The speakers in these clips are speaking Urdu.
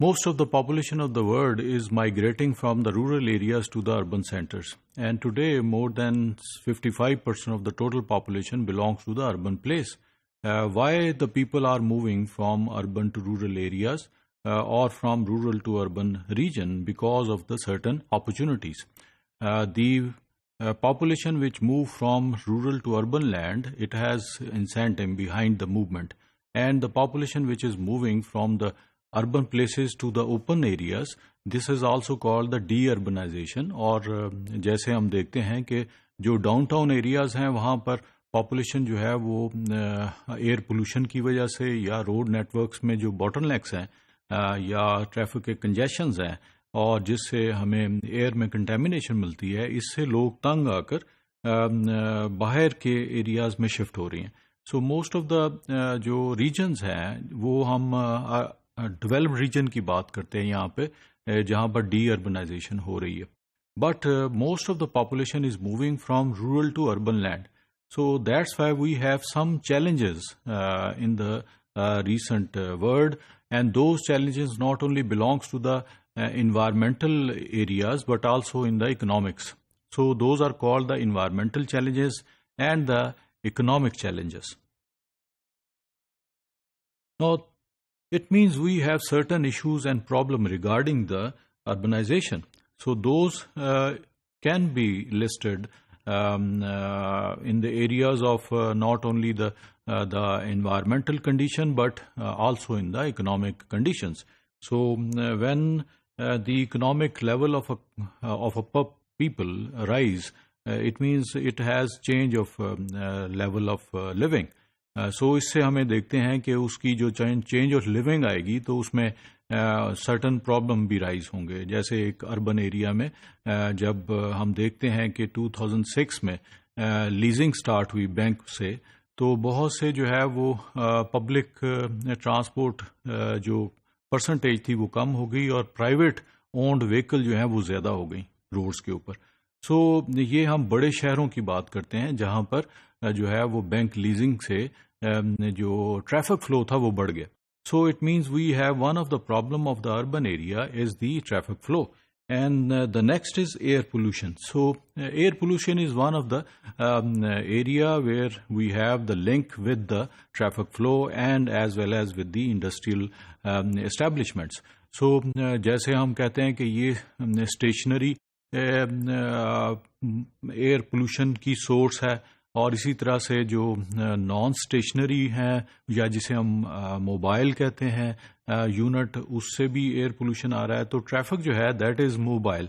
Most of the population of the world is migrating from the rural areas to the urban centers. And today, more than 55% of the total population belongs to the urban place. Why the people are moving from urban to rural areas or from rural to urban region? Because of the certain opportunities. The population which move from rural to urban land, it has incentive behind the movement. And the population which is moving from the urban places to the open areas, this is also called the de-urbanization. اور جیسے ہم دیکھتے ہیں کہ جو ڈاؤن ٹاؤن ایریاز ہیں وہاں پر پاپولیشن جو ہے وہ ایئر پولوشن کی وجہ سے یا روڈ نیٹ ورکس میں جو باٹل نیکس ہیں یا ٹریفک کے کنجیشنز ہیں اور جس سے ہمیں ایئر میں کنٹامینیشن ملتی ہے، اس سے لوگ تنگ آ کر باہر کے ایریاز میں شفٹ ہو رہی ہیں. سو موسٹ آف دا جو ریجنز ہیں وہ ہم ڈیولپڈ ریجن کی بات کرتے ہیں یہاں پہ جہاں پر ڈی اربنائزیشن ہو رہی ہے. But most of the population is moving from rural to urban land. So that's why we have some challenges in the recent world, and those challenges not only belongs to the environmental areas but also in the economics. So those are called the environmental challenges and the economic challenges. Now, it means we have certain issues and problems regarding the urbanization. So those can be listed in the areas of not only the environmental condition but also in the economic conditions. So when the economic level of a people rise, it means it has change of level of living. So اس سے ہمیں دیکھتے ہیں کہ اس کی جو چینج آف لیونگ آئے گی تو اس میں سرٹن پرابلم بھی رائز ہوں گے. جیسے ایک اربن ایریا میں جب ہم دیکھتے ہیں کہ 2006 میں لیزنگ سٹارٹ ہوئی بینک سے, تو بہت سے جو ہے وہ پبلک ٹرانسپورٹ جو پرسنٹیج تھی وہ کم ہو گئی اور پرائیویٹ اونڈ وہیکل جو ہیں وہ زیادہ ہو گئی روڈز کے اوپر. سو یہ ہم بڑے شہروں کی بات کرتے ہیں جہاں پر جو ہے وہ بینک لیزنگ سے جو ٹریفک فلو تھا وہ بڑھ گیا. So it means we have one of the problem of the urban area is the traffic flow. And the next is air pollution. So air pollution is one of the area where we have the link with the traffic flow and as well as with the industrial establishments. So جیسے ہم کہتے ہیں کہ یہ اسٹیشنری ایئر پولوشن کی سورس ہے, اور اسی طرح سے جو نان اسٹیشنری ہیں یا جسے ہم موبائل کہتے ہیں یونٹ, اس سے بھی ایئر پولوشن آ رہا ہے. تو ٹریفک جو ہے that is mobile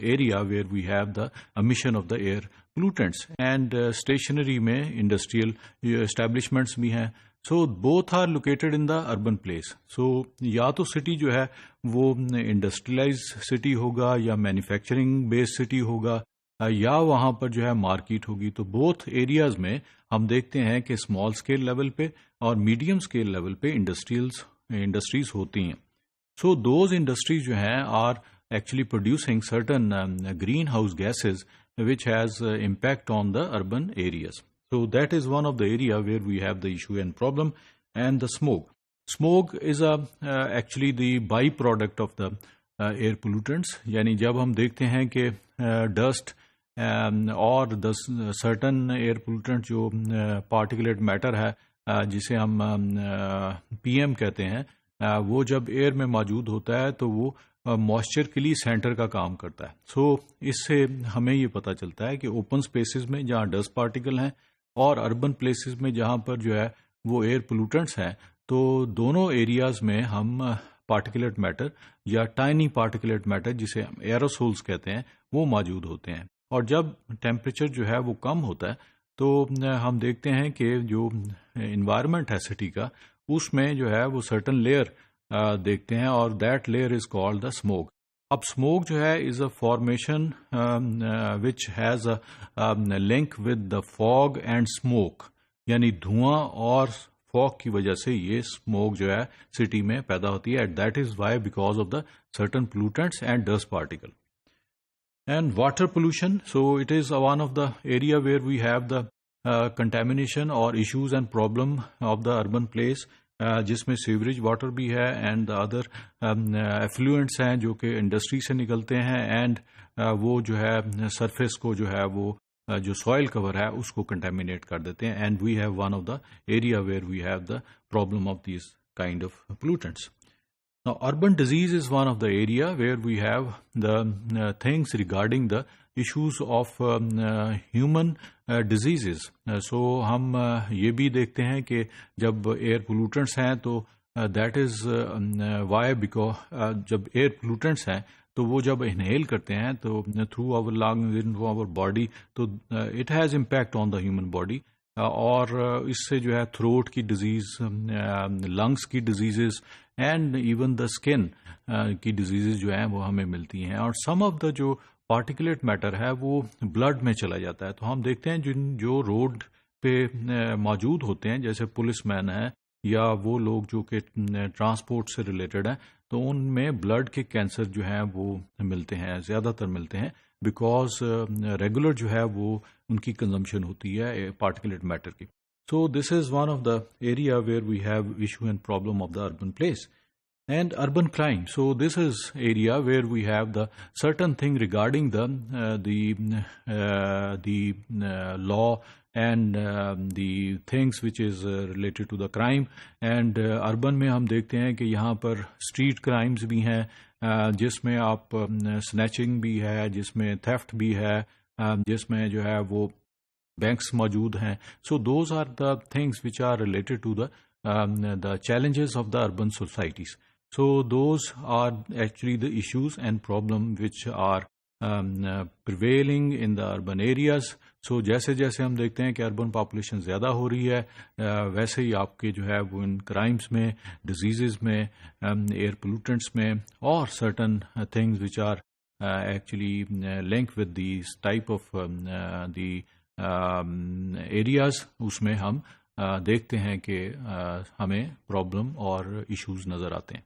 area where we have the emission of the air pollutants, and stationary میں انڈسٹریل اسٹیبلشمنٹس بھی ہیں. So both are located in the urban place. So یا تو سٹی جو ہے وہ انڈسٹریلائز سٹی ہوگا یا مینوفیکچرنگ بیس سٹی ہوگا یا وہاں پر جو ہے مارکیٹ ہوگی. تو بوتھ ایریاز میں ہم دیکھتے ہیں کہ اسمال اسکیل لیول پہ اور میڈیم اسکیل لیول پہ انڈسٹریز ہوتی ہیں. سو دوز انڈسٹریز جو ہیں are actually producing certain green house gases which has impact on the urban areas. So that is one of the area where we have the issue and problem. And the smoke. Smoke is actually the byproduct of the air pollutants. یعنی جب ہم دیکھتے ہیں کہ ڈسٹ اور certain air pollutant جو particulate matter ہے جسے ہم PM کہتے ہیں, وہ جب ایئر میں موجود ہوتا ہے تو وہ موئسچر کے لیے سینٹر کا کام کرتا ہے. سو اس سے ہمیں یہ پتہ چلتا ہے کہ اوپن اسپیسز میں جہاں ڈسٹ پارٹیکل ہیں اور اربن پلیسز میں جہاں پر جو ہے وہ ایئر پولوٹنٹس ہیں, تو دونوں ایریاز میں ہم پارٹیکولیٹ میٹر یا ٹائنی پارٹیکولیٹ میٹر جسے ہم ایروسولز کہتے ہیں وہ موجود ہوتے ہیں. اور جب ٹیمپریچر جو ہے وہ کم ہوتا ہے تو ہم دیکھتے ہیں کہ جو انوائرمنٹ ہے سٹی کا اس میں جو ہے وہ سرٹن لیئر دیکھتے ہیں, اور that layer is called the smog. اب اسموک جو ہے is a formation which has a link with the fog and smoke, یعنی دھواں اور فاگ کی وجہ سے یہ اسموک جو ہے سٹی میں پیدا ہوتی ہے. That is why because of the certain pollutants and dust particle. And water pollution, so it is one of the area where we have the contamination or issues and problem of the urban place. جس میں سیوریج واٹر بھی ہے اینڈ ادر ایفلوئنٹس ہیں جو کہ انڈسٹری سے نکلتے ہیں اینڈ وہ جو ہے سرفیس کو جو ہے وہ جو سوائل کور ہے اس کو کنٹامینیٹ کر دیتے ہیں and we have one of the area where we have the problem of these kind of pollutants. Now, urban disease is one of the area where we have the things regarding the issues of human diseases. So, ہم یہ بھی دیکھتے ہیں کہ جب ایئر پولوٹنٹس ہیں تو that is why because جب ایئر پولوٹنٹس ہیں تو وہ جب انہیل کرتے ہیں تو through our lungs into our body تو it has impact on the human body. اور اس سے جو ہے تھروٹ کی ڈیزیز، لنگس کی diseases and even the skin کی ڈیزیزز جو ہیں وہ ہمیں ملتی ہیں. اور سم آف دا جو پارٹیکولیٹ میٹر ہے وہ بلڈ میں چلا جاتا ہے. تو ہم دیکھتے ہیں جو روڈ پہ موجود ہوتے ہیں جیسے پولیس مین ہیں یا وہ لوگ جو کہ ٹرانسپورٹ سے ریلیٹڈ ہیں تو ان میں بلڈ کے کینسر جو ہیں وہ ملتے ہیں، زیادہ تر ملتے ہیں بیکاز ریگولر جو ہے وہ ان کی کنزمپشن ہوتی ہے پارٹیکولیٹ میٹر کی. So this is one of the area where we have issue and problem of the urban place. And urban crime. So this is area where we have the certain thing regarding the law and the things which is related to the crime. And urban میں ہم دیکھتے ہیں کہ یہاں پر street crimes بھی ہیں جس میں آپ snatching بھی ہے، جس میں theft بھی ہے، جس میں جو ہے وہ banks موجود ہیں. So those are the things which are related to the challenges of the urban societies. So those are actually the issues and problems which are prevailing in the urban areas. So جیسے جیسے ہم دیکھتے ہیں کہ اربن پاپولیشن زیادہ ہو رہی ہے ویسے ہی آپ کے جو ہے وہ ان کرائمس میں، ڈیزیزز میں، ایئر پولوٹنٹس میں اور certain things which are actually linked with these type of the areas اس میں ہم دیکھتے ہیں کہ ہمیں پرابلم اور ایشوز نظر آتے ہیں.